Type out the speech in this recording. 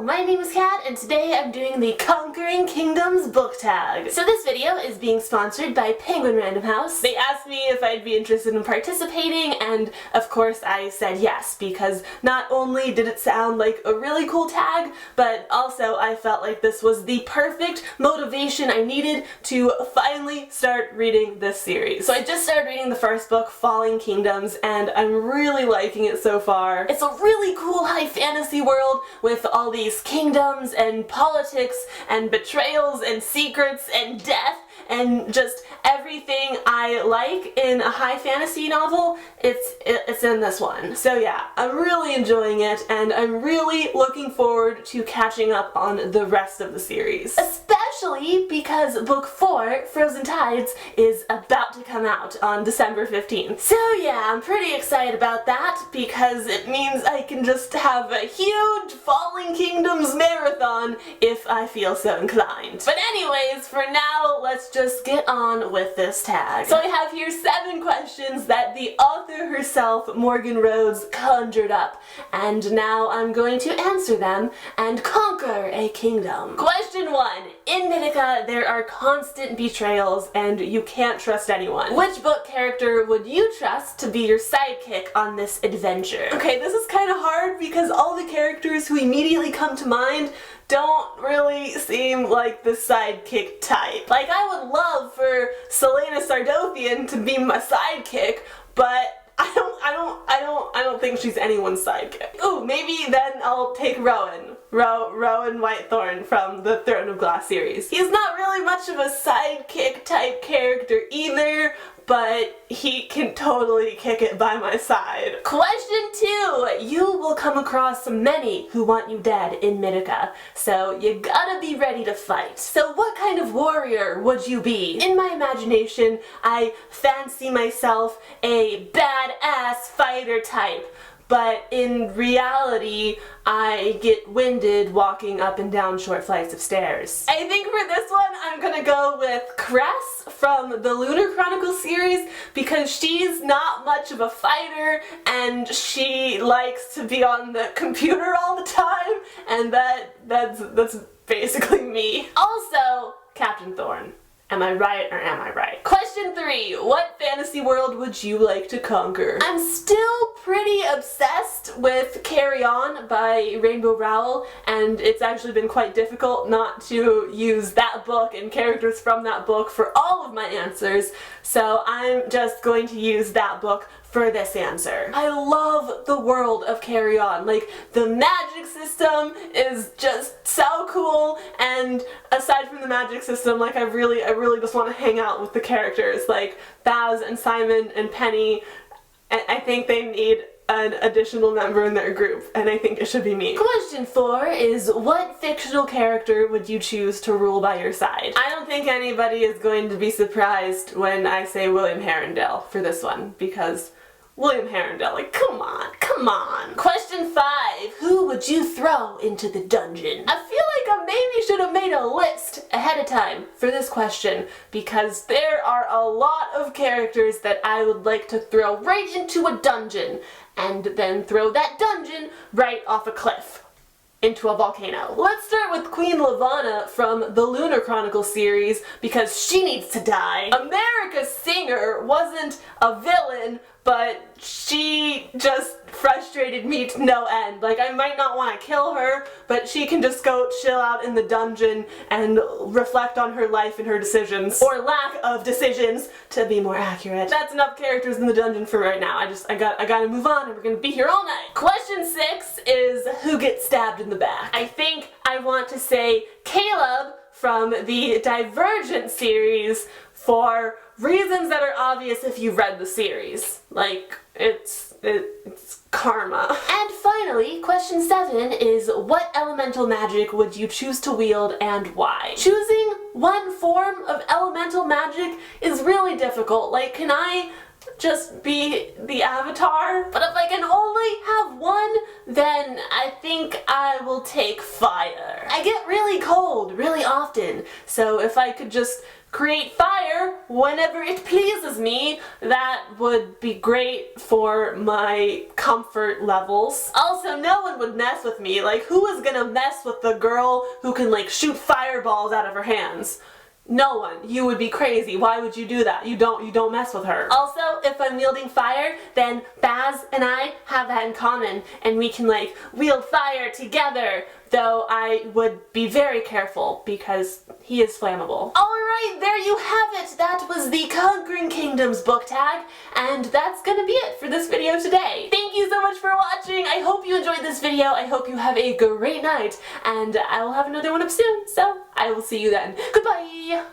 my name is Kat, and today I'm doing the Conquering Kingdoms book tag. So this video is being sponsored by Penguin Random House. They asked me if I'd be interested in participating, and of course I said yes, because not only did it sound like a really cool tag, but also I felt like this was the perfect motivation I needed to finally start reading this series. So I just started reading the first book, Falling Kingdoms, and I'm really liking it so far. It's a really cool high fantasy world with all these kingdoms and politics and betrayals and secrets and death and just everything I like in a high fantasy novel. It's in this one. So yeah, I'm really enjoying it, and I'm really looking forward to catching up on the rest of the series. Especially because book 4, Frozen Tides, is about to come out on December 15th. So yeah, I'm pretty excited about that because it means I can just have a huge Falling Kingdoms marathon if I feel so inclined. But anyways, for now, let's just get on with this tag. So I have here 7 questions that the author herself, Morgan Rhodes, conjured up, and now I'm going to answer them and conquer a kingdom. Question 1. In Mythica, there are constant betrayals and you can't trust anyone. Which book character would you trust to be your sidekick on this adventure? Okay, this is kind of hard because all the characters who immediately come to mind don't really seem like the sidekick type. Like, I would love for Selena Sardothian to be my sidekick, but I don't think she's anyone's sidekick. Ooh, maybe then I'll take Rowan. Rowan Whitethorn from the Throne of Glass series. He's not really much of a sidekick type character either, but he can totally kick it by my side. Question 2. You will come across many who want you dead in Mythica, so you gotta be ready to fight. So what kind of warrior would you be? In my imagination, I fancy myself a badass fighter type, but in reality, I get winded walking up and down short flights of stairs. I think for this one, I'm gonna go with Cress from the Lunar Chronicles series because she's not much of a fighter and she likes to be on the computer all the time, and that's basically me. Also, Captain Thorne. Am I right or am I right? Question 3. What fantasy world would you like to conquer? I'm still pretty obsessed with Carry On by Rainbow Rowell, and it's actually been quite difficult not to use that book and characters from that book for all of my answers, so I'm just going to use that book for this answer. I love the world of Carry On. Like, the magic system is just so cool, and aside from the magic system, like, I really just want to hang out with the characters, like Baz and Simon and Penny. And I think they need an additional member in their group, and I think it should be me. Question 4 is, what fictional character would you choose to rule by your side? I don't think anybody is going to be surprised when I say William Herondale for this one, because William Herondale, like, come on. Question 5, who would you throw into the dungeon? I feel like I maybe should have made a list ahead of time for this question, because there are a lot of characters that I would like to throw right into a dungeon, and then throw that dungeon right off a cliff into a volcano. Let's start with Queen Lavanna from the Lunar Chronicles series because she needs to die. America Singer wasn't a villain, but she just frustrated me to no end. Like, I might not want to kill her, but she can just go chill out in the dungeon and reflect on her life and her decisions, or lack of decisions, to be more accurate. That's enough characters in the dungeon for right now. I gotta move on, and we're gonna be here all night. Question 6 is, who gets stabbed in the back? I think I want to say Caleb from the Divergent series for reasons that are obvious if you've read the series. Like, it's karma. And finally, question 7 is, what elemental magic would you choose to wield and why? Choosing one form of elemental magic is really difficult. Like, can I just be the avatar. But if I can only have one, then I think I will take fire. I get really cold really often, so if I could just create fire whenever it pleases me, that would be great for my comfort levels. Also, no one would mess with me. Like, who is gonna mess with the girl who can like shoot fireballs out of her hands? No one. You would be crazy. Why would you do that? You don't mess with her. Also, if I'm wielding fire, then Baz and I have that in common, and we can like wield fire together, though I would be very careful because he is flammable. Alright, there you have it. That was the Conquering Kingdoms book tag, and that's gonna be it for this video today. Thank you so much for watching. I hope you enjoyed this video. I hope you have a great night, and I will have another one up soon, so I will see you then. Goodbye!